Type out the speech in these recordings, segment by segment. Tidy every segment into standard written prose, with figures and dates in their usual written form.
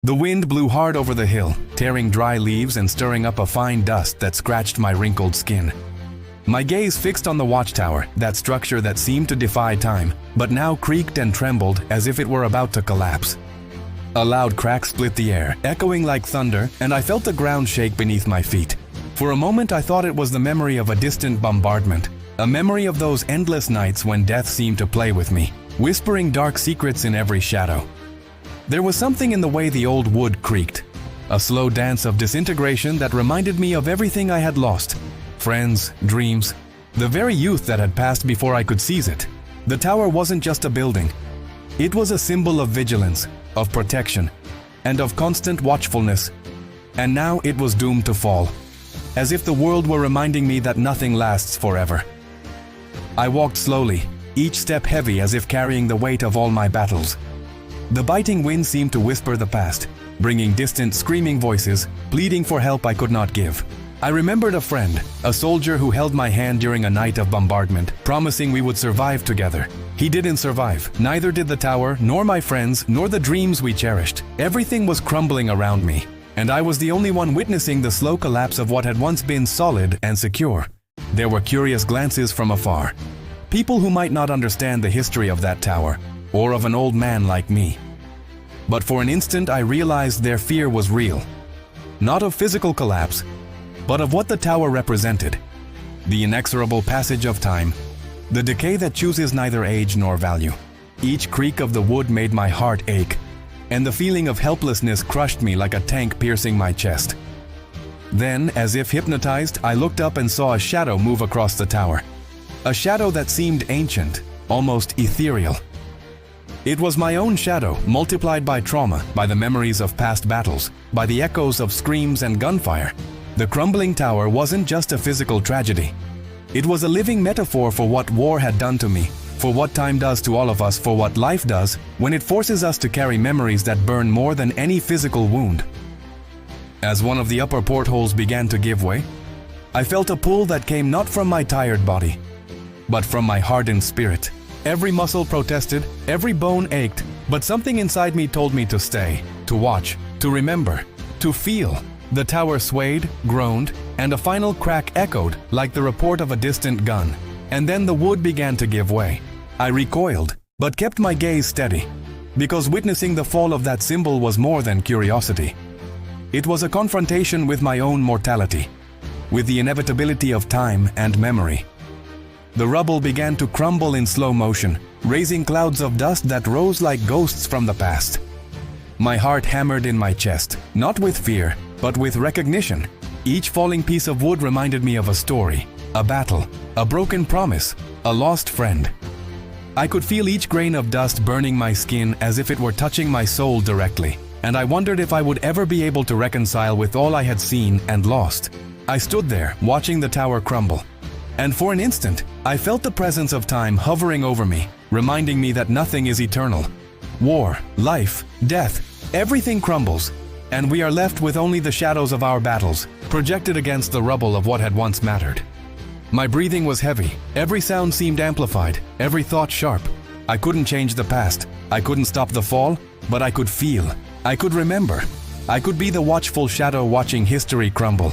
The wind blew hard over the hill, tearing dry leaves and stirring up a fine dust that scratched my wrinkled skin. My gaze fixed on the watchtower, that structure that seemed to defy time, but now creaked and trembled as if it were about to collapse. A loud crack split the air, echoing like thunder, and I felt the ground shake beneath my feet. For a moment I thought it was the memory of a distant bombardment, a memory of those endless nights when death seemed to play with me, whispering dark secrets in every shadow. There was something in the way the old wood creaked, a slow dance of disintegration that reminded me of everything I had lost. Friends, dreams, the very youth that had passed before I could seize it. The tower wasn't just a building. It was a symbol of vigilance, of protection, and of constant watchfulness. And now it was doomed to fall, as if the world were reminding me that nothing lasts forever. I walked slowly, each step heavy as if carrying the weight of all my battles. The biting wind seemed to whisper the past, bringing distant screaming voices, pleading for help I could not give. I remembered a friend, a soldier who held my hand during a night of bombardment, promising we would survive together. He didn't survive. Neither did the tower, nor my friends, nor the dreams we cherished. Everything was crumbling around me, and I was the only one witnessing the slow collapse of what had once been solid and secure. There were curious glances from afar. People who might not understand the history of that tower, or of an old man like me. But for an instant I realized their fear was real. Not of physical collapse, but of what the tower represented. The inexorable passage of time, the decay that chooses neither age nor value. Each creak of the wood made my heart ache, and the feeling of helplessness crushed me like a tank piercing my chest. Then, as if hypnotized, I looked up and saw a shadow move across the tower. A shadow that seemed ancient, almost ethereal. It was my own shadow, multiplied by trauma, by the memories of past battles, by the echoes of screams and gunfire. The crumbling tower wasn't just a physical tragedy. It was a living metaphor for what war had done to me, for what time does to all of us, for what life does when it forces us to carry memories that burn more than any physical wound. As one of the upper portholes began to give way, I felt a pull that came not from my tired body, but from my hardened spirit. Every muscle protested, every bone ached, but something inside me told me to stay, to watch, to remember, to feel. The tower swayed, groaned, and a final crack echoed like the report of a distant gun. And then the wood began to give way. I recoiled, but kept my gaze steady, because witnessing the fall of that symbol was more than curiosity. It was a confrontation with my own mortality, with the inevitability of time and memory. The rubble began to crumble in slow motion, raising clouds of dust that rose like ghosts from the past. My heart hammered in my chest, not with fear, but with recognition. Each falling piece of wood reminded me of a story, a battle, a broken promise, a lost friend. I could feel each grain of dust burning my skin as if it were touching my soul directly, and I wondered if I would ever be able to reconcile with all I had seen and lost. I stood there, watching the tower crumble. And for an instant, I felt the presence of time hovering over me, reminding me that nothing is eternal. War, life, death, everything crumbles, and we are left with only the shadows of our battles, projected against the rubble of what had once mattered. My breathing was heavy, every sound seemed amplified, every thought sharp. I couldn't change the past, I couldn't stop the fall, but I could feel, I could remember. I could be the watchful shadow watching history crumble.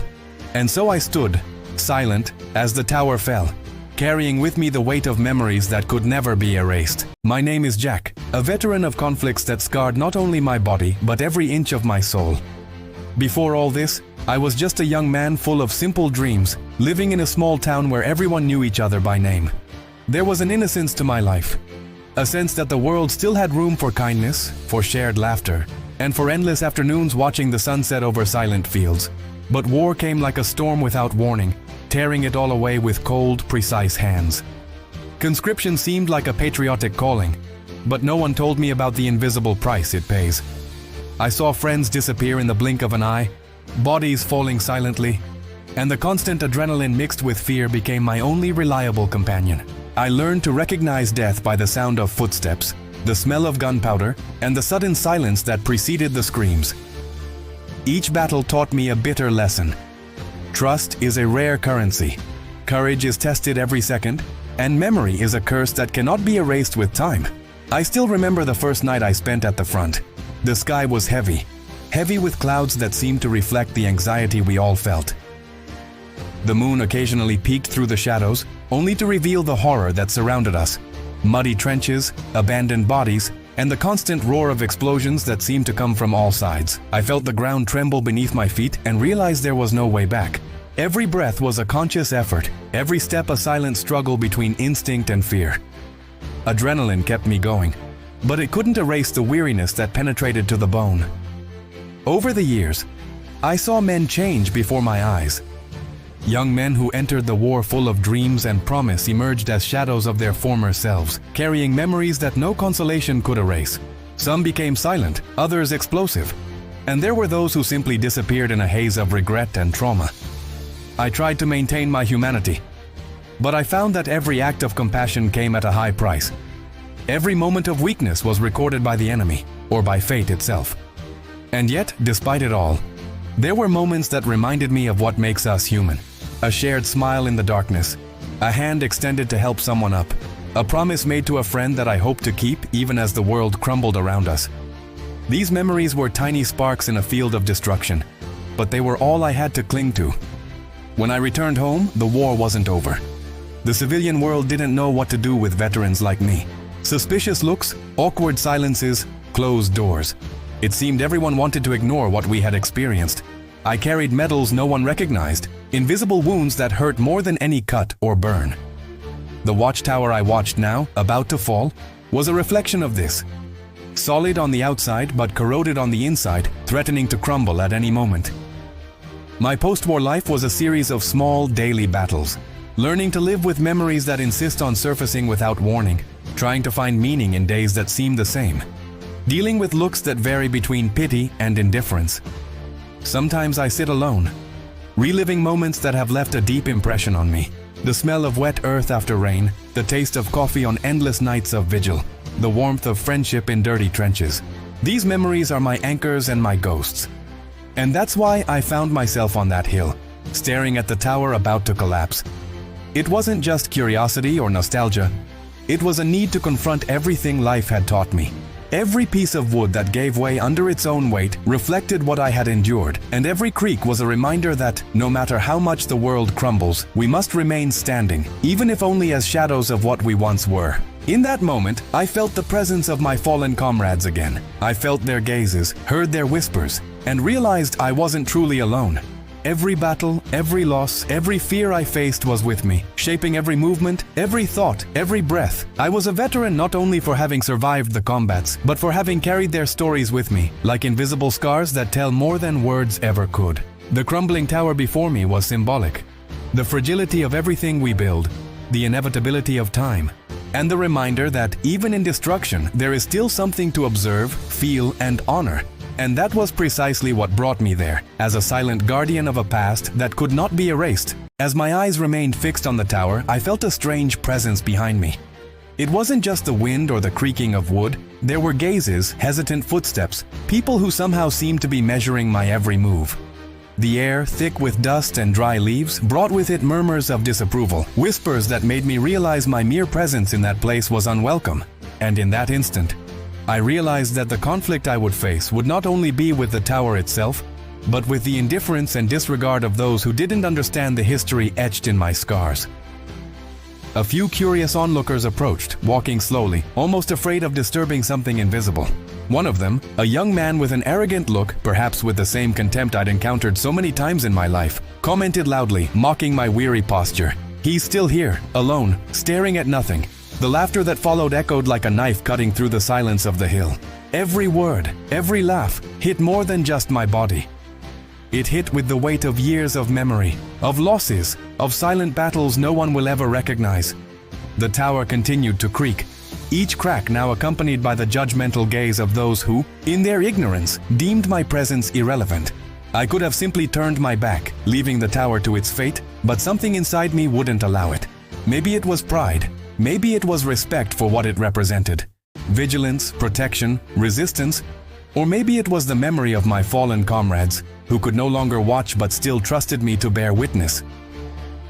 And so I stood, silent, as the tower fell, carrying with me the weight of memories that could never be erased. My name is Jack, a veteran of conflicts that scarred not only my body, but every inch of my soul. Before all this, I was just a young man full of simple dreams, living in a small town where everyone knew each other by name. There was an innocence to my life, a sense that the world still had room for kindness, for shared laughter, and for endless afternoons watching the sunset over silent fields. But war came like a storm without warning, tearing it all away with cold, precise hands. Conscription seemed like a patriotic calling, but no one told me about the invisible price it pays. I saw friends disappear in the blink of an eye, bodies falling silently, and the constant adrenaline mixed with fear became my only reliable companion. I learned to recognize death by the sound of footsteps, the smell of gunpowder, and the sudden silence that preceded the screams. Each battle taught me a bitter lesson. Trust is a rare currency. Courage is tested every second, and memory is a curse that cannot be erased with time. I still remember the first night I spent at the front. The sky was heavy. heavy with clouds that seemed to reflect the anxiety we all felt. The moon occasionally peeked through the shadows, only to reveal the horror that surrounded us. Muddy trenches, abandoned bodies, and the constant roar of explosions that seemed to come from all sides. I felt the ground tremble beneath my feet and realized there was no way back. Every breath was a conscious effort, every step a silent struggle between instinct and fear. Adrenaline kept me going, but it couldn't erase the weariness that penetrated to the bone. Over the years, I saw men change before my eyes. Young men who entered the war full of dreams and promise emerged as shadows of their former selves, carrying memories that no consolation could erase. Some became silent, others explosive, and there were those who simply disappeared in a haze of regret and trauma. I tried to maintain my humanity, but I found that every act of compassion came at a high price. Every moment of weakness was recorded by the enemy, or by fate itself. And yet, despite it all, there were moments that reminded me of what makes us human. A shared smile in the darkness, a hand extended to help someone up, a promise made to a friend that I hoped to keep even as the world crumbled around us. These memories were tiny sparks in a field of destruction, but they were all I had to cling to. When I returned home, the war wasn't over. The civilian world didn't know what to do with veterans like me. Suspicious looks, awkward silences, closed doors. It seemed everyone wanted to ignore what we had experienced. I carried medals no one recognized, invisible wounds that hurt more than any cut or burn. The watchtower I watched now, about to fall, was a reflection of this. Solid on the outside but corroded on the inside, threatening to crumble at any moment. My post-war life was a series of small daily battles, learning to live with memories that insist on surfacing without warning, trying to find meaning in days that seem the same, dealing with looks that vary between pity and indifference. Sometimes I sit alone, reliving moments that have left a deep impression on me. The smell of wet earth after rain, the taste of coffee on endless nights of vigil, the warmth of friendship in dirty trenches. These memories are my anchors and my ghosts. And that's why I found myself on that hill, staring at the tower about to collapse. It wasn't just curiosity or nostalgia. It was a need to confront everything life had taught me. Every piece of wood that gave way under its own weight reflected what I had endured, and every creak was a reminder that, no matter how much the world crumbles, we must remain standing, even if only as shadows of what we once were. In that moment, I felt the presence of my fallen comrades again. I felt their gazes, heard their whispers, and realized I wasn't truly alone. Every battle, every loss, every fear I faced was with me, shaping every movement, every thought, every breath. I was a veteran not only for having survived the combats, but for having carried their stories with me, like invisible scars that tell more than words ever could. The crumbling tower before me was symbolic. The fragility of everything we build, the inevitability of time, and the reminder that even in destruction, there is still something to observe, feel, and honor. And that was precisely what brought me there, as a silent guardian of a past that could not be erased. As my eyes remained fixed on the tower, I felt a strange presence behind me. It wasn't just the wind or the creaking of wood. There were gazes, hesitant footsteps, people who somehow seemed to be measuring my every move. The air, thick with dust and dry leaves, brought with it murmurs of disapproval, whispers that made me realize my mere presence in that place was unwelcome. And in that instant, I realized that the conflict I would face would not only be with the tower itself, but with the indifference and disregard of those who didn't understand the history etched in my scars. A few curious onlookers approached, walking slowly, almost afraid of disturbing something invisible. One of them, a young man with an arrogant look, perhaps with the same contempt I'd encountered so many times in my life, commented loudly, mocking my weary posture. "He's still here, alone, staring at nothing." The laughter that followed echoed like a knife cutting through the silence of the hill. Every word, every laugh, hit more than just my body. It hit with the weight of years of memory, of losses, of silent battles no one will ever recognize. The tower continued to creak, each crack now accompanied by the judgmental gaze of those who, in their ignorance, deemed my presence irrelevant. I could have simply turned my back, leaving the tower to its fate, but something inside me wouldn't allow it. Maybe it was pride. Maybe it was respect for what it represented. Vigilance, protection, resistance, or maybe it was the memory of my fallen comrades, who could no longer watch but still trusted me to bear witness.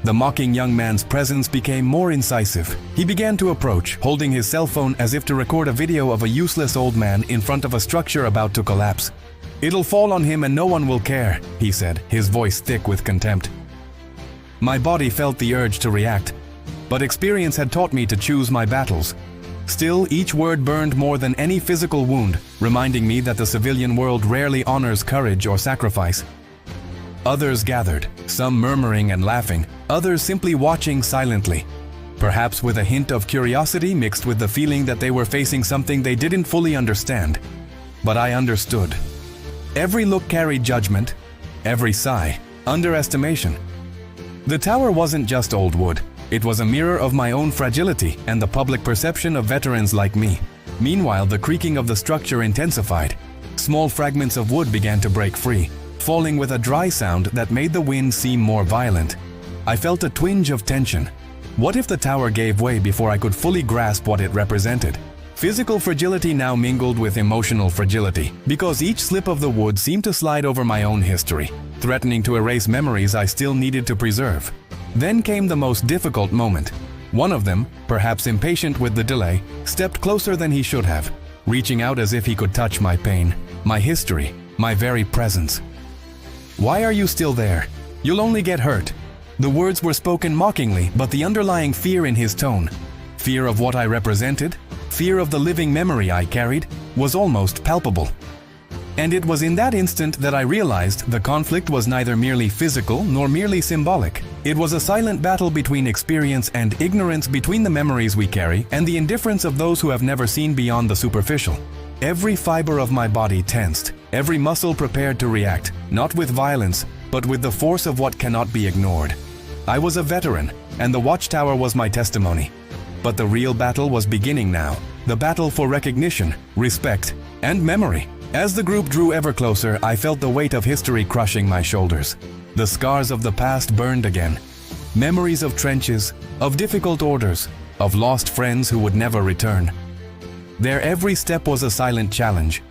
The mocking young man's presence became more incisive. He began to approach, holding his cell phone as if to record a video of a useless old man in front of a structure about to collapse. "It'll fall on him and no one will care," he said, his voice thick with contempt. My body felt the urge to react, but experience had taught me to choose my battles. Still, each word burned more than any physical wound, reminding me that the civilian world rarely honors courage or sacrifice. Others gathered, some murmuring and laughing, others simply watching silently, perhaps with a hint of curiosity mixed with the feeling that they were facing something they didn't fully understand. But I understood. Every look carried judgment, every sigh, underestimation. The tower wasn't just old wood. It was a mirror of my own fragility and the public perception of veterans like me. Meanwhile, the creaking of the structure intensified. Small fragments of wood began to break free, falling with a dry sound that made the wind seem more violent. I felt a twinge of tension. What if the tower gave way before I could fully grasp what it represented? Physical fragility now mingled with emotional fragility, because each slip of the wood seemed to slide over my own history, threatening to erase memories I still needed to preserve. Then came the most difficult moment. One of them, perhaps impatient with the delay, stepped closer than he should have, reaching out as if he could touch my pain, my history, my very presence. "Why are you still there? You'll only get hurt." The words were spoken mockingly, but the underlying fear in his tone, fear of what I represented, fear of the living memory I carried, was almost palpable. And it was in that instant that I realized the conflict was neither merely physical nor merely symbolic. It was a silent battle between experience and ignorance, between the memories we carry and the indifference of those who have never seen beyond the superficial. Every fiber of my body tensed, every muscle prepared to react, not with violence, but with the force of what cannot be ignored. I was a veteran, and the Watchtower was my testimony. But the real battle was beginning now, the battle for recognition, respect, and memory. As the group drew ever closer, I felt the weight of history crushing my shoulders. The scars of the past burned again. Memories of trenches, of difficult orders, of lost friends who would never return. Their every step was a silent challenge,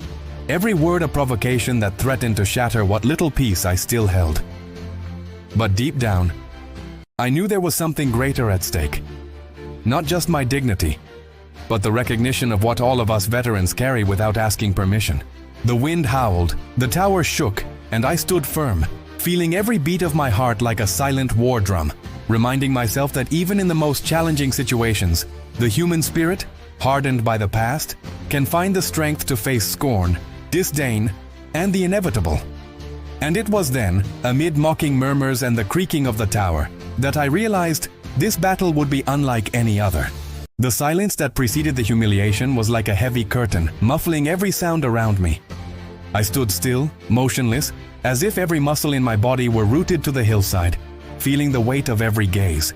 every word a provocation that threatened to shatter what little peace I still held. But deep down, I knew there was something greater at stake. Not just my dignity, but the recognition of what all of us veterans carry without asking permission. The wind howled, the tower shook, and I stood firm, feeling every beat of my heart like a silent war drum, reminding myself that even in the most challenging situations, the human spirit, hardened by the past, can find the strength to face scorn, disdain, and the inevitable. And it was then, amid mocking murmurs and the creaking of the tower, that I realized this battle would be unlike any other. The silence that preceded the humiliation was like a heavy curtain, muffling every sound around me. I stood still, motionless, as if every muscle in my body were rooted to the hillside, feeling the weight of every gaze.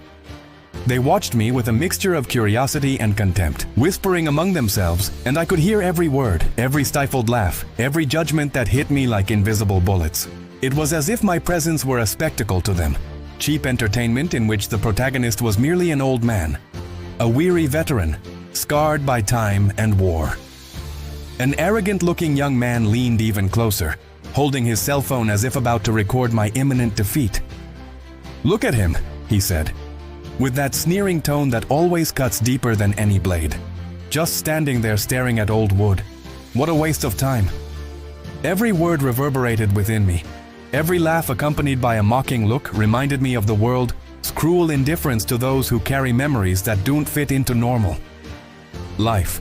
They watched me with a mixture of curiosity and contempt, whispering among themselves, and I could hear every word, every stifled laugh, every judgment that hit me like invisible bullets. It was as if my presence were a spectacle to them, cheap entertainment in which the protagonist was merely an old man, a weary veteran, scarred by time and war. An arrogant-looking young man leaned even closer, holding his cell phone as if about to record my imminent defeat. "Look at him," he said, with that sneering tone that always cuts deeper than any blade. Just standing there staring at old wood. What a waste of time. Every word reverberated within me. Every laugh accompanied by a mocking look reminded me of the world's cruel indifference to those who carry memories that don't fit into normal life.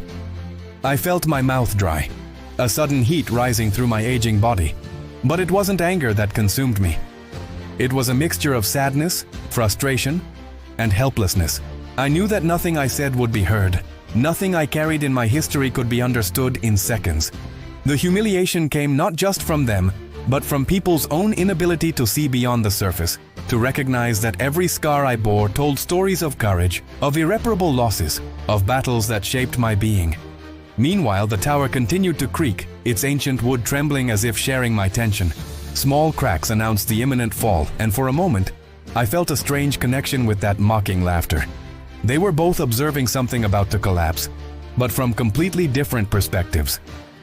I felt my mouth dry, a sudden heat rising through my aging body. But it wasn't anger that consumed me. It was a mixture of sadness, frustration, and helplessness. I knew that nothing I said would be heard. Nothing I carried in my history could be understood in seconds. The humiliation came not just from them, but from people's own inability to see beyond the surface, to recognize that every scar I bore told stories of courage, of irreparable losses, of battles that shaped my being. Meanwhile, the tower continued to creak, its ancient wood trembling as if sharing my tension. Small cracks announced the imminent fall, and for a moment, I felt a strange connection with that mocking laughter. They were both observing something about to collapse, but from completely different perspectives.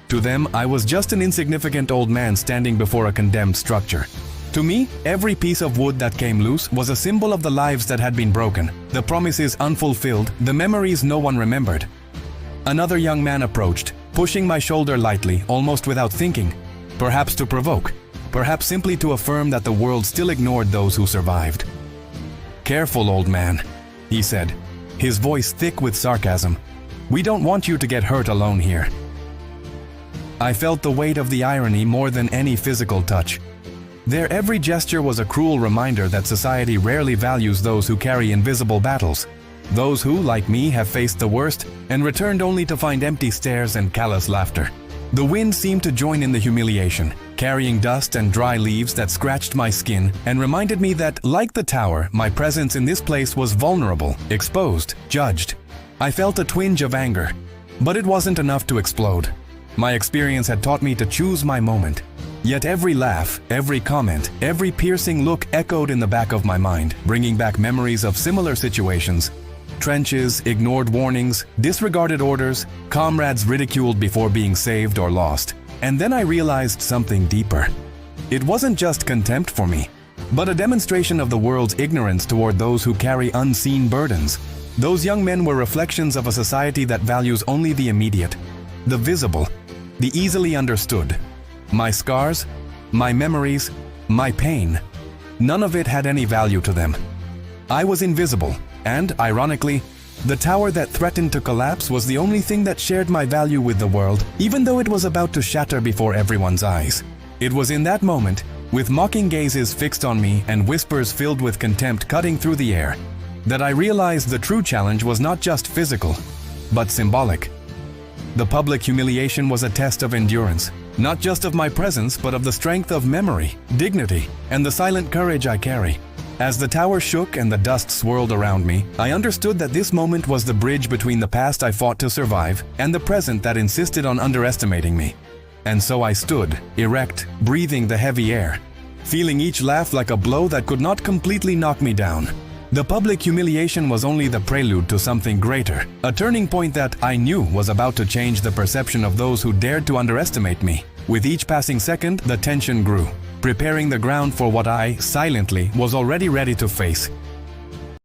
To them, I was just an insignificant old man standing before a condemned structure. To me, every piece of wood that came loose was a symbol of the lives that had been broken, the promises unfulfilled, the memories no one remembered. Another young man approached, pushing my shoulder lightly, almost without thinking. Perhaps to provoke, perhaps simply to affirm that the world still ignored those who survived. "Careful, old man," he said, his voice thick with sarcasm. "We don't want you to get hurt alone here." I felt the weight of the irony more than any physical touch. Their every gesture was a cruel reminder that society rarely values those who carry invisible battles, those who, like me, have faced the worst and returned only to find empty stares and callous laughter. The wind seemed to join in the humiliation, carrying dust and dry leaves that scratched my skin and reminded me that, like the tower, my presence in this place was vulnerable, exposed, judged. I felt a twinge of anger, but it wasn't enough to explode. My experience had taught me to choose my moment. Yet every laugh, every comment, every piercing look echoed in the back of my mind, bringing back memories of similar situations. Trenches, ignored warnings, disregarded orders, comrades ridiculed before being saved or lost. And then I realized something deeper. It wasn't just contempt for me, but a demonstration of the world's ignorance toward those who carry unseen burdens. Those young men were reflections of a society that values only the immediate, the visible, the easily understood. My scars, my memories, my pain, none of it had any value to them. I was invisible, and, ironically, the tower that threatened to collapse was the only thing that shared my value with the world, even though it was about to shatter before everyone's eyes. It was in that moment, with mocking gazes fixed on me and whispers filled with contempt cutting through the air, that I realized the true challenge was not just physical, but symbolic. The public humiliation was a test of endurance, not just of my presence, but of the strength of memory, dignity, and the silent courage I carry. As the tower shook and the dust swirled around me, I understood that this moment was the bridge between the past I fought to survive and the present that insisted on underestimating me. And so I stood, erect, breathing the heavy air, feeling each laugh like a blow that could not completely knock me down. The public humiliation was only the prelude to something greater, a turning point that I knew was about to change the perception of those who dared to underestimate me. With each passing second, the tension grew, preparing the ground for what I, silently, was already ready to face.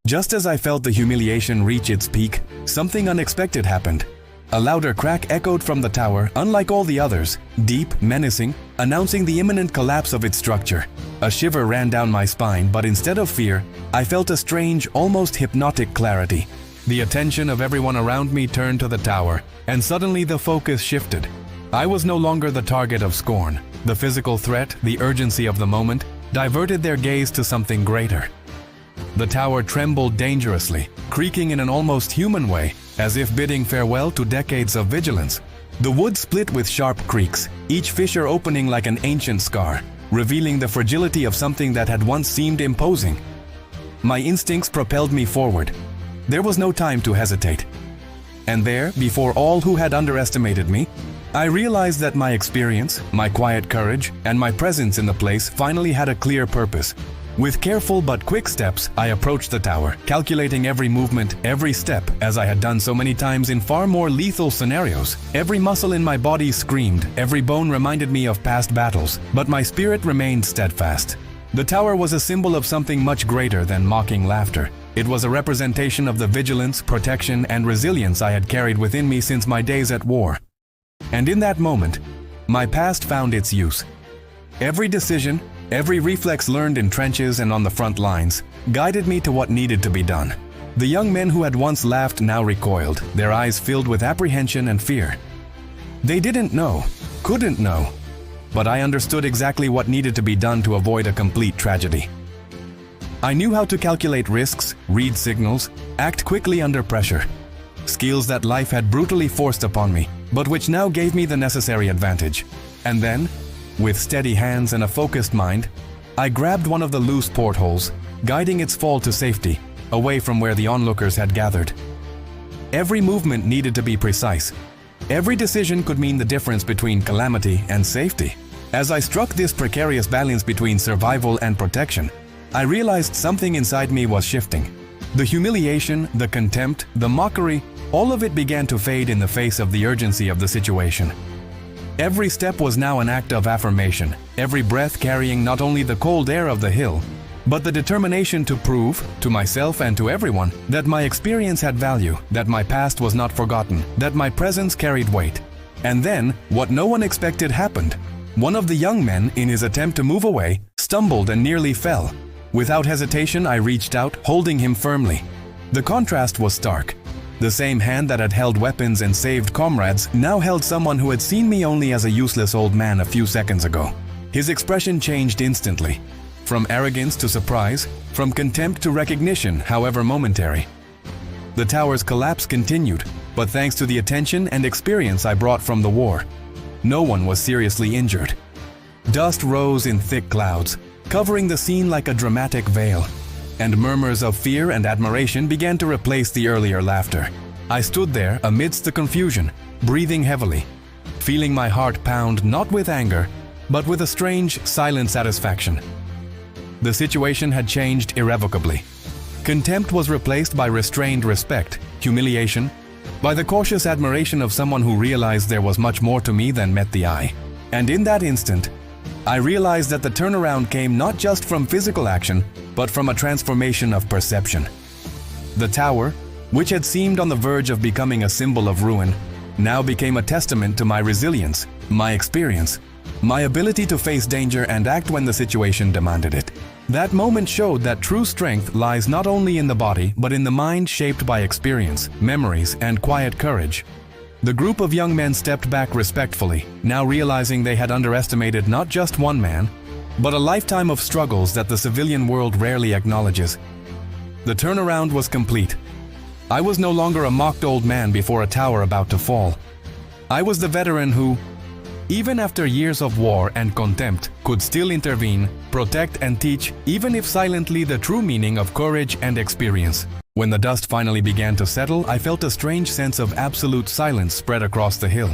Just as I felt the humiliation reach its peak, something unexpected happened. A louder crack echoed from the tower, unlike all the others, deep, menacing, announcing the imminent collapse of its structure. A shiver ran down my spine, but instead of fear, I felt a strange, almost hypnotic clarity. The attention of everyone around me turned to the tower, and suddenly the focus shifted. I was no longer the target of scorn. The physical threat, the urgency of the moment, diverted their gaze to something greater. The tower trembled dangerously, creaking in an almost human way, as if bidding farewell to decades of vigilance. The wood split with sharp creaks, each fissure opening like an ancient scar, revealing the fragility of something that had once seemed imposing. My instincts propelled me forward. There was no time to hesitate. And there, before all who had underestimated me, I realized that my experience, my quiet courage, and my presence in the place finally had a clear purpose. With careful but quick steps, I approached the tower, calculating every movement, every step, as I had done so many times in far more lethal scenarios. Every muscle in my body screamed, every bone reminded me of past battles, but my spirit remained steadfast. The tower was a symbol of something much greater than mocking laughter. It was a representation of the vigilance, protection, and resilience I had carried within me since my days at war. And in that moment, my past found its use. Every decision, every reflex learned in trenches and on the front lines, guided me to what needed to be done. The young men who had once laughed now recoiled, their eyes filled with apprehension and fear. They didn't know, couldn't know, but I understood exactly what needed to be done to avoid a complete tragedy. I knew how to calculate risks, read signals, act quickly under pressure. Skills that life had brutally forced upon me, but which now gave me the necessary advantage. And then, with steady hands and a focused mind, I grabbed one of the loose portholes, guiding its fall to safety, away from where the onlookers had gathered. Every movement needed to be precise. Every decision could mean the difference between calamity and safety. As I struck this precarious balance between survival and protection, I realized something inside me was shifting. The humiliation, the contempt, the mockery, all of it began to fade in the face of the urgency of the situation. Every step was now an act of affirmation, every breath carrying not only the cold air of the hill, but the determination to prove, to myself and to everyone, that my experience had value, that my past was not forgotten, that my presence carried weight. And then, what no one expected happened. One of the young men, in his attempt to move away, stumbled and nearly fell. Without hesitation, I reached out, holding him firmly. The contrast was stark. The same hand that had held weapons and saved comrades now held someone who had seen me only as a useless old man a few seconds ago. His expression changed instantly. From arrogance to surprise, from contempt to recognition, however momentary. The tower's collapse continued, but thanks to the attention and experience I brought from the war, no one was seriously injured. Dust rose in thick clouds, covering the scene like a dramatic veil, and murmurs of fear and admiration began to replace the earlier laughter. I stood there amidst the confusion, breathing heavily, feeling my heart pound not with anger, but with a strange, silent satisfaction. The situation had changed irrevocably. Contempt was replaced by restrained respect, humiliation, by the cautious admiration of someone who realized there was much more to me than met the eye. And in that instant, I realized that the turnaround came not just from physical action, but from a transformation of perception. The tower, which had seemed on the verge of becoming a symbol of ruin, now became a testament to my resilience, my experience, my ability to face danger and act when the situation demanded it. That moment showed that true strength lies not only in the body, but in the mind shaped by experience, memories, and quiet courage. The group of young men stepped back respectfully, now realizing they had underestimated not just one man, but a lifetime of struggles that the civilian world rarely acknowledges. The turnaround was complete. I was no longer a mocked old man before a tower about to fall. I was the veteran who, even after years of war and contempt, could still intervene, protect, and teach, even if silently, the true meaning of courage and experience. When the dust finally began to settle, I felt a strange sense of absolute silence spread across the hill.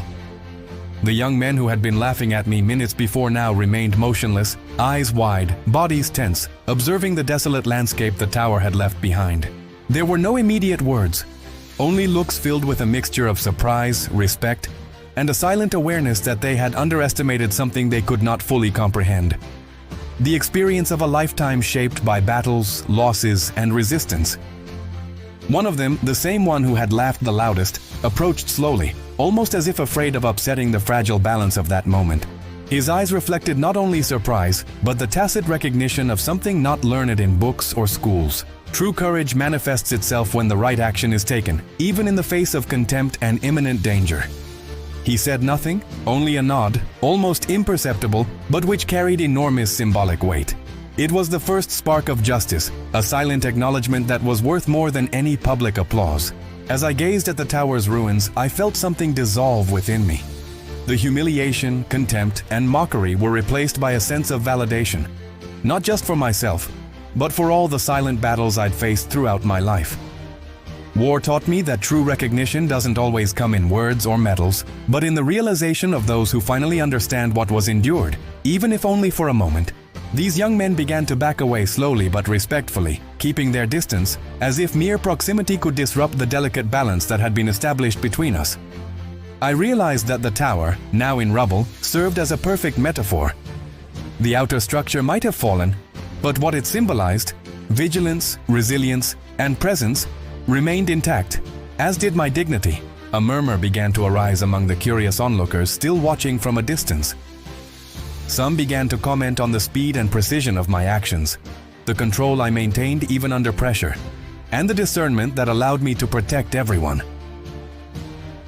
The young men who had been laughing at me minutes before now remained motionless, eyes wide, bodies tense, observing the desolate landscape the tower had left behind. There were no immediate words, only looks filled with a mixture of surprise, respect, and a silent awareness that they had underestimated something they could not fully comprehend. The experience of a lifetime shaped by battles, losses, and resistance. One of them, the same one who had laughed the loudest, approached slowly, almost as if afraid of upsetting the fragile balance of that moment. His eyes reflected not only surprise, but the tacit recognition of something not learned in books or schools. True courage manifests itself when the right action is taken, even in the face of contempt and imminent danger. He said nothing, only a nod, almost imperceptible, but which carried enormous symbolic weight. It was the first spark of justice, a silent acknowledgement that was worth more than any public applause. As I gazed at the tower's ruins, I felt something dissolve within me. The humiliation, contempt, and mockery were replaced by a sense of validation, not just for myself, but for all the silent battles I'd faced throughout my life. War taught me that true recognition doesn't always come in words or medals, but in the realization of those who finally understand what was endured, even if only for a moment. These young men began to back away slowly but respectfully, keeping their distance, as if mere proximity could disrupt the delicate balance that had been established between us. I realized that the tower, now in rubble, served as a perfect metaphor. The outer structure might have fallen, but what it symbolized, vigilance, resilience, and presence, remained intact, as did my dignity. A murmur began to arise among the curious onlookers still watching from a distance. Some began to comment on the speed and precision of my actions, the control I maintained even under pressure, and the discernment that allowed me to protect everyone.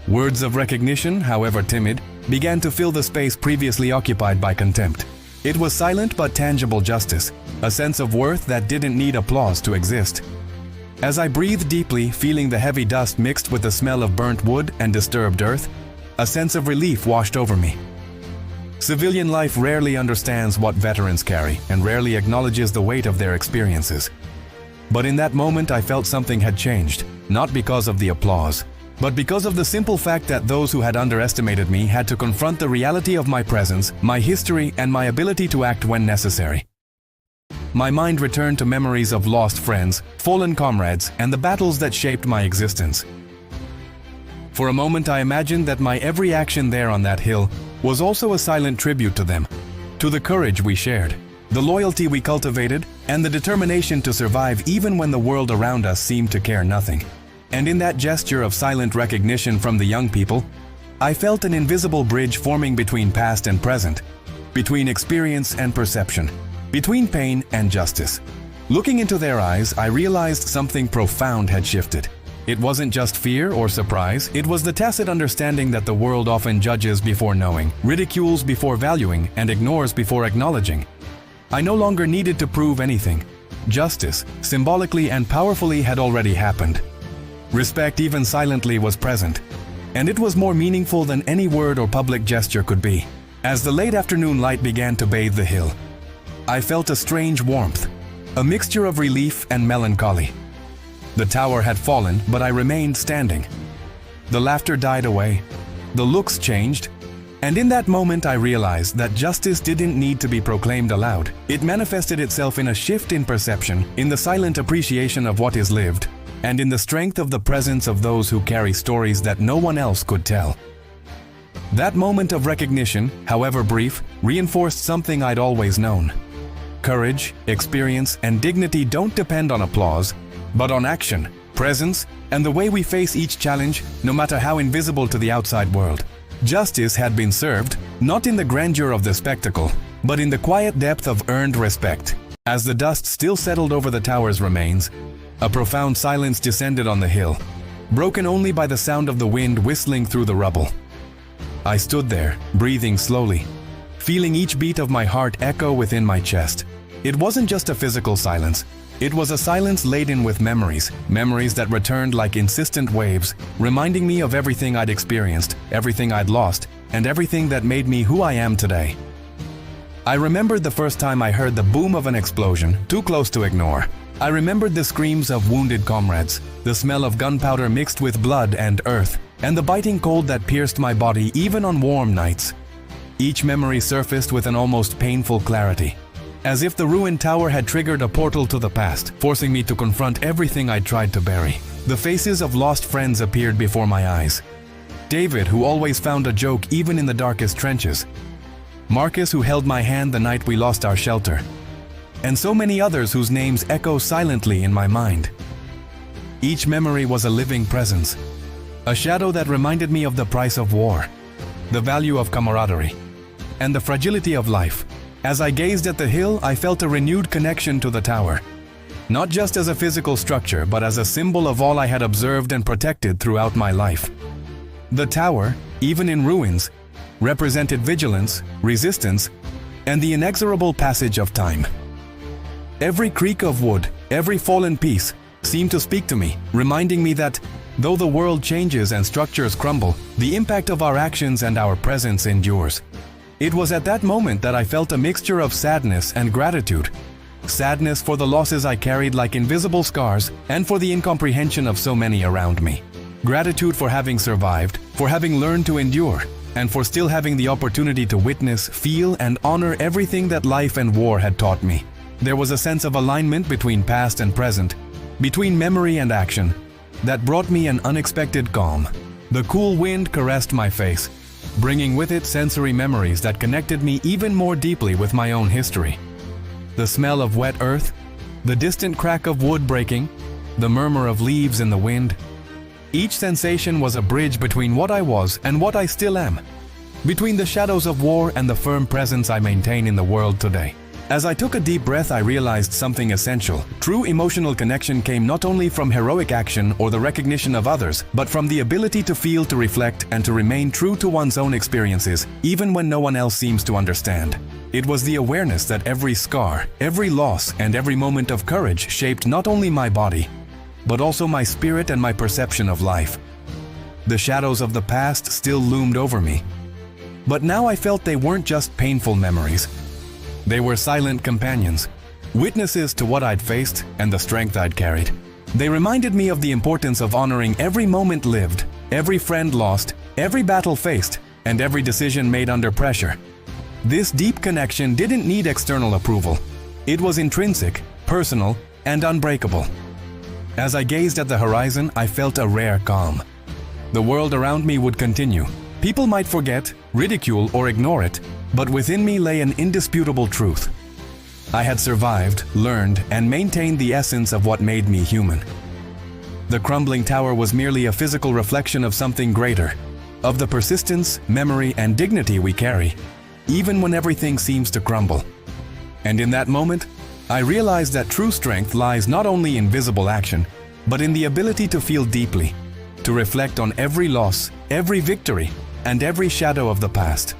Words of recognition, however timid, began to fill the space previously occupied by contempt. It was silent but tangible justice, a sense of worth that didn't need applause to exist. As I breathed deeply, feeling the heavy dust mixed with the smell of burnt wood and disturbed earth, a sense of relief washed over me. Civilian life rarely understands what veterans carry and rarely acknowledges the weight of their experiences. But in that moment I felt something had changed, not because of the applause, but because of the simple fact that those who had underestimated me had to confront the reality of my presence, my history, and my ability to act when necessary. My mind returned to memories of lost friends, fallen comrades, and the battles that shaped my existence. For a moment I imagined that my every action there on that hill was also a silent tribute to them, to the courage we shared, the loyalty we cultivated, and the determination to survive even when the world around us seemed to care nothing. And in that gesture of silent recognition from the young people, I felt an invisible bridge forming between past and present, between experience and perception, between pain and justice. Looking into their eyes, I realized something profound had shifted. It wasn't just fear or surprise, it was the tacit understanding that the world often judges before knowing, ridicules before valuing, and ignores before acknowledging. I no longer needed to prove anything. Justice, symbolically and powerfully, had already happened. Respect, even silently, was present, and it was more meaningful than any word or public gesture could be. As the late afternoon light began to bathe the hill, I felt a strange warmth, a mixture of relief and melancholy. The tower had fallen, but I remained standing. The laughter died away, the looks changed, and in that moment I realized that justice didn't need to be proclaimed aloud. It manifested itself in a shift in perception, in the silent appreciation of what is lived, and in the strength of the presence of those who carry stories that no one else could tell. That moment of recognition, however brief, reinforced something I'd always known. Courage, experience, and dignity don't depend on applause, but on action, presence, and the way we face each challenge, no matter how invisible to the outside world. Justice had been served, not in the grandeur of the spectacle, but in the quiet depth of earned respect. As the dust still settled over the tower's remains, a profound silence descended on the hill, broken only by the sound of the wind whistling through the rubble. I stood there, breathing slowly, feeling each beat of my heart echo within my chest. It wasn't just a physical silence. It was a silence laden with memories that returned like insistent waves, reminding me of everything I'd experienced, everything I'd lost, and everything that made me who I am today. I remembered the first time I heard the boom of an explosion, too close to ignore. I remembered the screams of wounded comrades, the smell of gunpowder mixed with blood and earth, and the biting cold that pierced my body even on warm nights. Each memory surfaced with an almost painful clarity, as if the ruined tower had triggered a portal to the past, forcing me to confront everything I'd tried to bury. The faces of lost friends appeared before my eyes. David, who always found a joke even in the darkest trenches. Marcus, who held my hand the night we lost our shelter. And so many others whose names echo silently in my mind. Each memory was a living presence, a shadow that reminded me of the price of war, the value of camaraderie, and the fragility of life. As I gazed at the hill, I felt a renewed connection to the tower, not just as a physical structure, but as a symbol of all I had observed and protected throughout my life. The tower, even in ruins, represented vigilance, resistance, and the inexorable passage of time. Every creak of wood, every fallen piece, seemed to speak to me, reminding me that, though the world changes and structures crumble, the impact of our actions and our presence endures. It was at that moment that I felt a mixture of sadness and gratitude. Sadness for the losses I carried like invisible scars, and for the incomprehension of so many around me. Gratitude for having survived, for having learned to endure, and for still having the opportunity to witness, feel, and honor everything that life and war had taught me. There was a sense of alignment between past and present, between memory and action, that brought me an unexpected calm. The cool wind caressed my face, bringing with it sensory memories that connected me even more deeply with my own history. The smell of wet earth, the distant crack of wood breaking, the murmur of leaves in the wind. Each sensation was a bridge between what I was and what I still am, between the shadows of war and the firm presence I maintain in the world today. As I took a deep breath, I realized something essential. True emotional connection came not only from heroic action or the recognition of others, but from the ability to feel, to reflect, and to remain true to one's own experiences, even when no one else seems to understand. It was the awareness that every scar, every loss, and every moment of courage shaped not only my body, but also my spirit and my perception of life. The shadows of the past still loomed over me, but now I felt they weren't just painful memories. They were silent companions, witnesses to what I'd faced and the strength I'd carried. They reminded me of the importance of honoring every moment lived, every friend lost, every battle faced, and every decision made under pressure. This deep connection didn't need external approval. It was intrinsic, personal, and unbreakable. As I gazed at the horizon, I felt a rare calm. The world around me would continue. People might forget, ridicule, or ignore it, but within me lay an indisputable truth. I had survived, learned, and maintained the essence of what made me human. The crumbling tower was merely a physical reflection of something greater, of the persistence, memory, and dignity we carry. even when everything seems to crumble. And in that moment, I realized that true strength lies not only in visible action, but in the ability to feel deeply, to reflect on every loss, every victory, and every shadow of the past.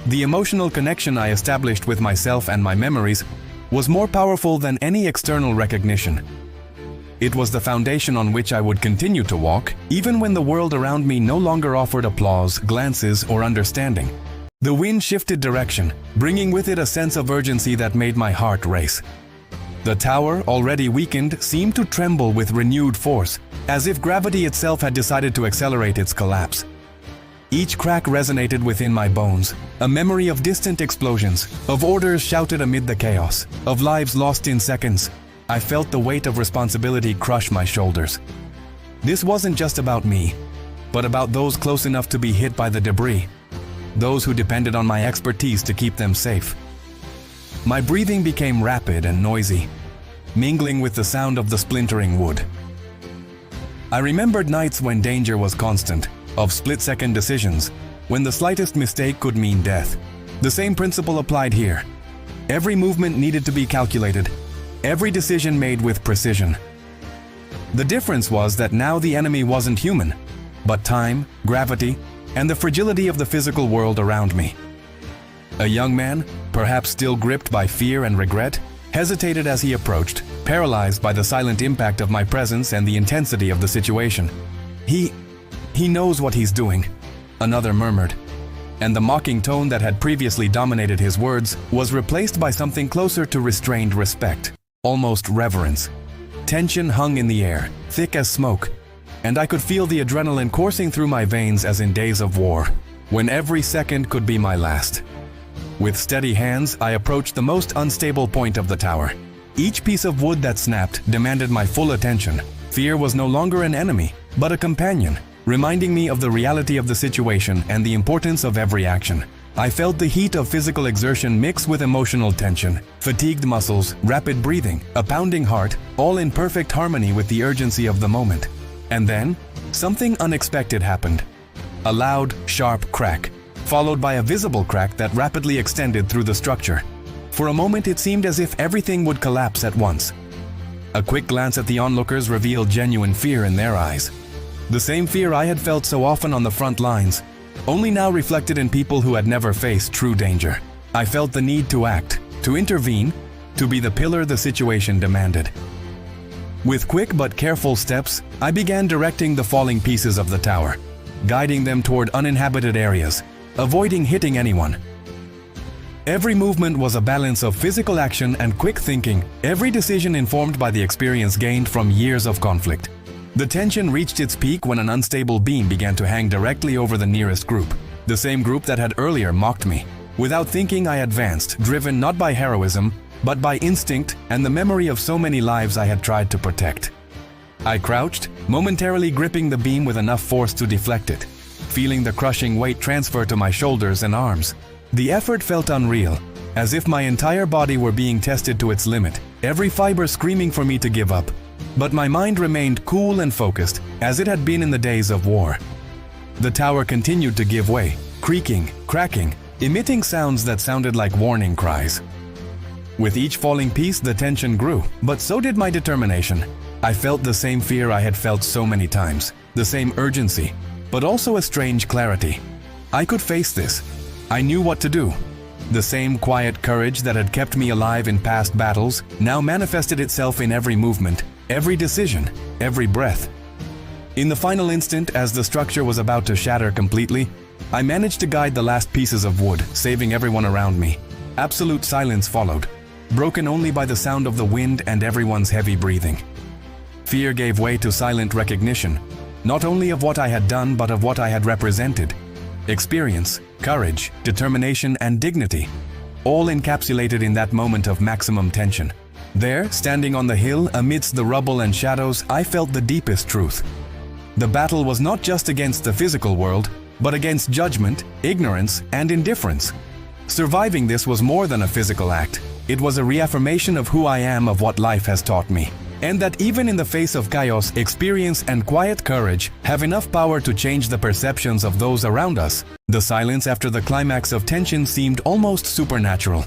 The emotional connection I established with myself and my memories was more powerful than any external recognition. It was the foundation on which I would continue to walk, even when the world around me no longer offered applause, glances, or understanding. The wind shifted direction, bringing with it a sense of urgency that made my heart race. The tower, already weakened, seemed to tremble with renewed force, as if gravity itself had decided to accelerate its collapse. Each crack resonated within my bones, a memory of distant explosions, of orders shouted amid the chaos, of lives lost in seconds. I felt the weight of responsibility crush my shoulders. This wasn't just about me, but about those close enough to be hit by the debris, those who depended on my expertise to keep them safe. My breathing became rapid and noisy, mingling with the sound of the splintering wood. I remembered nights when danger was constant, of split-second decisions, when the slightest mistake could mean death. The same principle applied here. Every movement needed to be calculated, every decision made with precision. The difference was that now the enemy wasn't human, but time, gravity, and the fragility of the physical world around me. A young man, perhaps still gripped by fear and regret, hesitated as he approached, paralyzed by the silent impact of my presence and the intensity of the situation. He knows what he's doing," another murmured, and the mocking tone that had previously dominated his words was replaced by something closer to restrained respect, almost reverence. Tension hung in the air, thick as smoke, and I could feel the adrenaline coursing through my veins as in days of war, when every second could be my last. With steady hands, I approached the most unstable point of the tower. Each piece of wood that snapped demanded my full attention. Fear was no longer an enemy, but a companion, reminding me of the reality of the situation and the importance of every action. I felt the heat of physical exertion mix with emotional tension, fatigued muscles, rapid breathing, a pounding heart, all in perfect harmony with the urgency of the moment. And then, something unexpected happened. A loud, sharp crack, followed by a visible crack that rapidly extended through the structure. For a moment it seemed as if everything would collapse at once. A quick glance at the onlookers revealed genuine fear in their eyes. The same fear I had felt so often on the front lines, only now reflected in people who had never faced true danger. I felt the need to act, to intervene, to be the pillar the situation demanded. With quick but careful steps, I began directing the falling pieces of the tower, guiding them toward uninhabited areas, avoiding hitting anyone. Every movement was a balance of physical action and quick thinking, every decision informed by the experience gained from years of conflict. The tension reached its peak when an unstable beam began to hang directly over the nearest group, the same group that had earlier mocked me. Without thinking, I advanced, driven not by heroism, but by instinct and the memory of so many lives I had tried to protect. I crouched, momentarily gripping the beam with enough force to deflect it, feeling the crushing weight transfer to my shoulders and arms. The effort felt unreal, as if my entire body were being tested to its limit, every fiber screaming for me to give up. But my mind remained cool and focused, as it had been in the days of war. The tower continued to give way, creaking, cracking, emitting sounds that sounded like warning cries. With each falling piece, the tension grew, but so did my determination. I felt the same fear I had felt so many times, the same urgency, but also a strange clarity. I could face this. I knew what to do. The same quiet courage that had kept me alive in past battles now manifested itself in every movement, every decision, every breath. In the final instant, as the structure was about to shatter completely, I managed to guide the last pieces of wood, saving everyone around me. Absolute silence followed, broken only by the sound of the wind and everyone's heavy breathing. Fear gave way to silent recognition, not only of what I had done but of what I had represented. Experience, courage, determination, and dignity, all encapsulated in that moment of maximum tension. There, standing on the hill, amidst the rubble and shadows, I felt the deepest truth. The battle was not just against the physical world, but against judgment, ignorance, and indifference. Surviving this was more than a physical act. It was a reaffirmation of who I am, of what life has taught me. and that even in the face of chaos, experience and quiet courage have enough power to change the perceptions of those around us. The silence after the climax of tension seemed almost supernatural.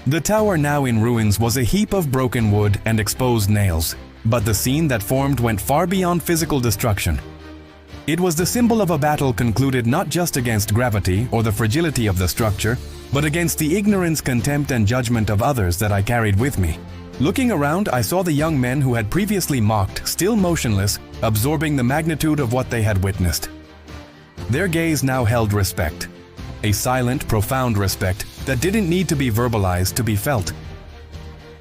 The tower, now in ruins, was a heap of broken wood and exposed nails, but the scene that formed went far beyond physical destruction. It was the symbol of a battle concluded not just against gravity or the fragility of the structure, but against the ignorance, contempt, and judgment of others that I carried with me. Looking around, I saw the young men who had previously mocked, still motionless, absorbing the magnitude of what they had witnessed. Their gaze now held respect. A silent, profound respect that didn't need to be verbalized to be felt.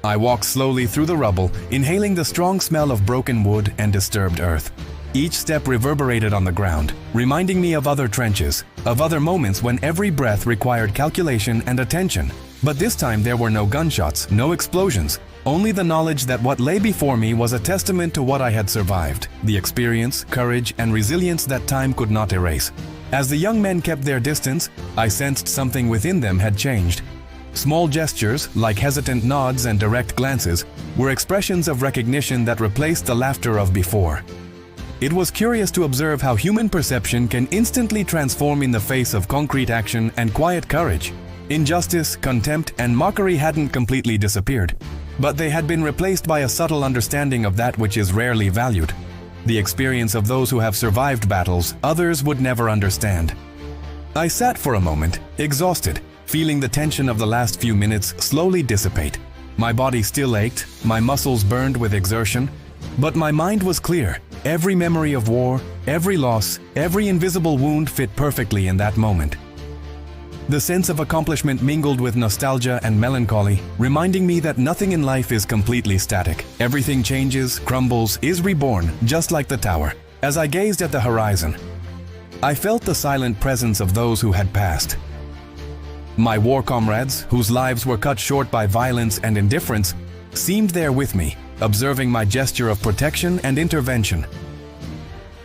I walked slowly through the rubble, inhaling the strong smell of broken wood and disturbed earth. Each step reverberated on the ground, reminding me of other trenches, of other moments when every breath required calculation and attention. But this time there were no gunshots, no explosions, only the knowledge that what lay before me was a testament to what I had survived, the experience, courage, and resilience that time could not erase. As the young men kept their distance, I sensed something within them had changed. Small gestures, like hesitant nods and direct glances, were expressions of recognition that replaced the laughter of before. It was curious to observe how human perception can instantly transform in the face of concrete action and quiet courage. Injustice, contempt, and mockery hadn't completely disappeared, but they had been replaced by a subtle understanding of that which is rarely valued. The experience of those who have survived battles others would never understand. I sat for a moment, exhausted, feeling the tension of the last few minutes slowly dissipate. My body still ached, my muscles burned with exertion, but my mind was clear. Every memory of war, every loss, every invisible wound fit perfectly in that moment. The sense of accomplishment mingled with nostalgia and melancholy, reminding me that nothing in life is completely static. Everything changes, crumbles, is reborn, just like the tower. As I gazed at the horizon, I felt the silent presence of those who had passed. My war comrades, whose lives were cut short by violence and indifference, seemed there with me, observing my gesture of protection and intervention.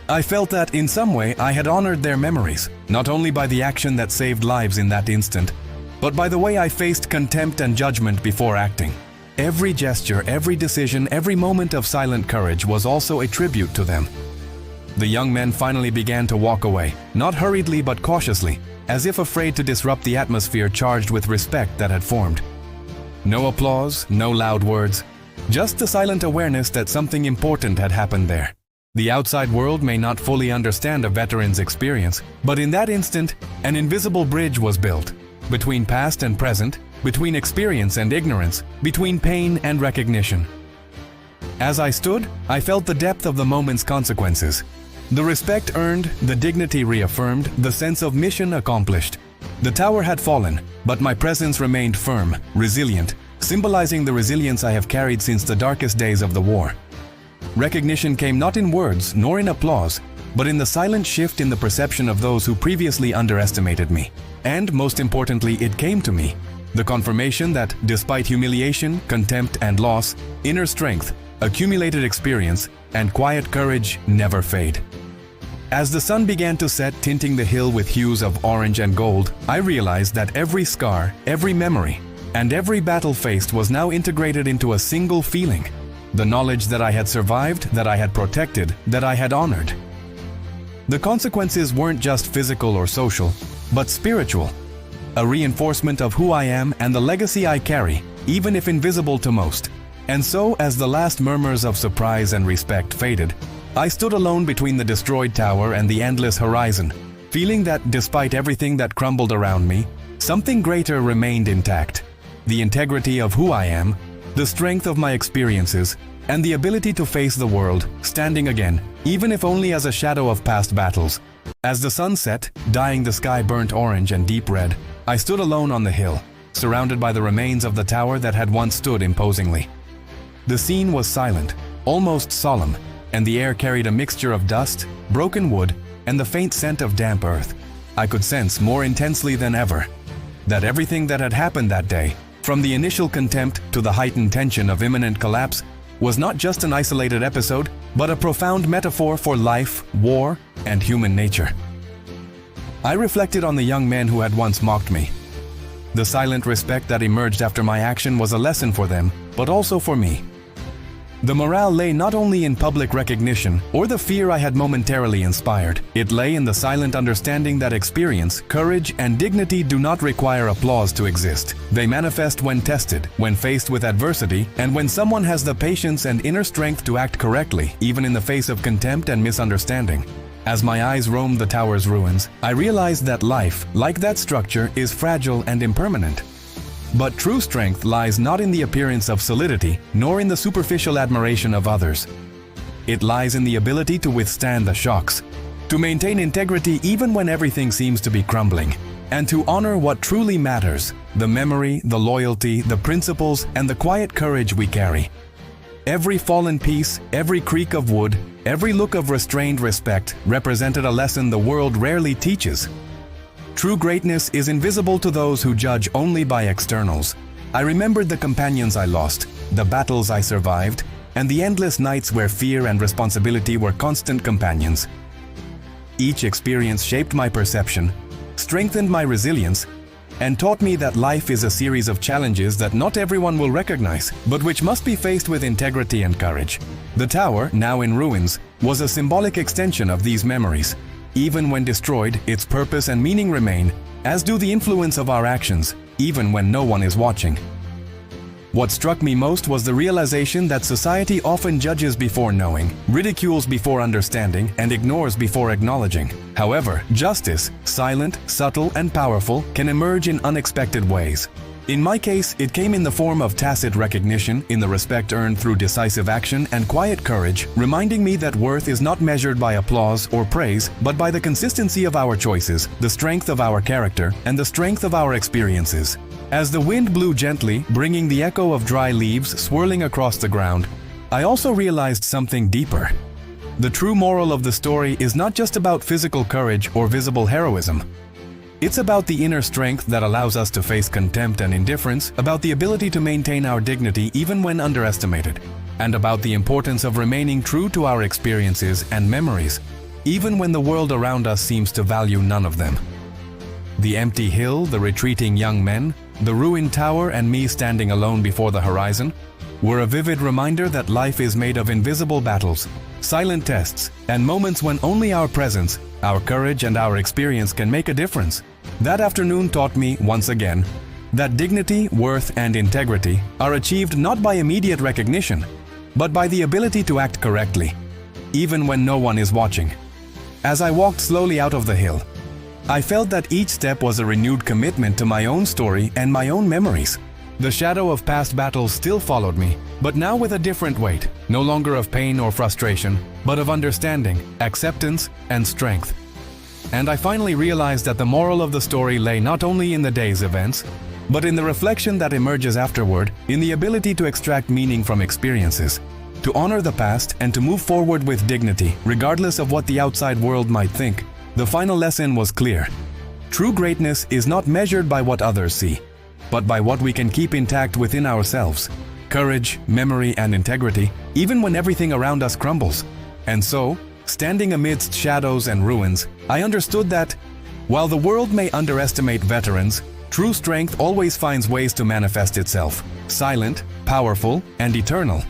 I felt that, in some way, I had honored their memories, not only by the action that saved lives in that instant, but by the way I faced contempt and judgment before acting. Every gesture, every decision, every moment of silent courage was also a tribute to them. The young men finally began to walk away, not hurriedly but cautiously, as if afraid to disrupt the atmosphere charged with respect that had formed. No applause, no loud words, just the silent awareness that something important had happened there. The outside world may not fully understand a veteran's experience, but in that instant, an invisible bridge was built between past and present, between experience and ignorance, between pain and recognition. As I stood, I felt the depth of the moment's consequences. The respect earned, the dignity reaffirmed, the sense of mission accomplished. The tower had fallen, but my presence remained firm, resilient, symbolizing the resilience I have carried since the darkest days of the war. Recognition came not in words nor in applause, but in the silent shift in the perception of those who previously underestimated me. And most importantly, it came to me, the confirmation that, despite humiliation, contempt, and loss, inner strength, accumulated experience, and quiet courage never fade. As the sun began to set, tinting the hill with hues of orange and gold, I realized that every scar, every memory, and every battle faced was now integrated into a single feeling. The knowledge that I had survived, that I had protected, that I had honored. The consequences weren't just physical or social, but spiritual. A reinforcement of who I am and the legacy I carry, even if invisible to most. And so, as the last murmurs of surprise and respect faded, I stood alone between the destroyed tower and the endless horizon, feeling that despite everything that crumbled around me, something greater remained intact. The integrity of who I am, the strength of my experiences, and the ability to face the world, standing again, even if only as a shadow of past battles. As the sun set, dyeing the sky burnt orange and deep red, I stood alone on the hill, surrounded by the remains of the tower that had once stood imposingly. The scene was silent, almost solemn, and the air carried a mixture of dust, broken wood, and the faint scent of damp earth. I could sense more intensely than ever that everything that had happened that day, from the initial contempt to the heightened tension of imminent collapse, was not just an isolated episode, but a profound metaphor for life, war, and human nature. I reflected on the young men who had once mocked me. The silent respect that emerged after my action was a lesson for them, but also for me. The morale lay not only in public recognition or the fear I had momentarily inspired, it lay in the silent understanding that experience, courage, and dignity do not require applause to exist. They manifest when tested, when faced with adversity, and when someone has the patience and inner strength to act correctly, even in the face of contempt and misunderstanding. As my eyes roamed the tower's ruins, I realized that life, like that structure, is fragile and impermanent. But true strength lies not in the appearance of solidity, nor in the superficial admiration of others. It lies in the ability to withstand the shocks, to maintain integrity even when everything seems to be crumbling, and to honor what truly matters: the memory, the loyalty, the principles, and the quiet courage we carry. Every fallen piece, every creak of wood, every look of restrained respect represented a lesson the world rarely teaches. True greatness is invisible to those who judge only by externals. I remembered the companions I lost, the battles I survived, and the endless nights where fear and responsibility were constant companions. Each experience shaped my perception, strengthened my resilience, and taught me that life is a series of challenges that not everyone will recognize, but which must be faced with integrity and courage. The tower, now in ruins, was a symbolic extension of these memories. Even when destroyed, its purpose and meaning remain, as do the influence of our actions, even when no one is watching. What struck me most was the realization that society often judges before knowing, ridicules before understanding, and ignores before acknowledging. However, justice, silent, subtle, and powerful, can emerge in unexpected ways. In my case, it came in the form of tacit recognition, in the respect earned through decisive action and quiet courage, reminding me that worth is not measured by applause or praise, but by the consistency of our choices, the strength of our character, and the strength of our experiences. As the wind blew gently, bringing the echo of dry leaves swirling across the ground, I also realized something deeper. The true moral of the story is not just about physical courage or visible heroism. It's about the inner strength that allows us to face contempt and indifference, about the ability to maintain our dignity even when underestimated, and about the importance of remaining true to our experiences and memories, even when the world around us seems to value none of them. The empty hill, the retreating young men, the ruined tower, and me standing alone before the horizon were a vivid reminder that life is made of invisible battles, silent tests, and moments when only our presence, our courage, and our experience can make a difference. That afternoon taught me, once again, that dignity, worth, and integrity are achieved not by immediate recognition, but by the ability to act correctly, even when no one is watching. As I walked slowly out of the hill, I felt that each step was a renewed commitment to my own story and my own memories. The shadow of past battles still followed me, but now with a different weight, no longer of pain or frustration, but of understanding, acceptance, and strength. And I finally realized that the moral of the story lay not only in the day's events, but in the reflection that emerges afterward, in the ability to extract meaning from experiences, to honor the past and to move forward with dignity, regardless of what the outside world might think. The final lesson was clear. True greatness is not measured by what others see, but by what we can keep intact within ourselves. Courage, memory, and integrity, even when everything around us crumbles. And so, standing amidst shadows and ruins, I understood that, while the world may underestimate veterans, true strength always finds ways to manifest itself, silent, powerful, and eternal.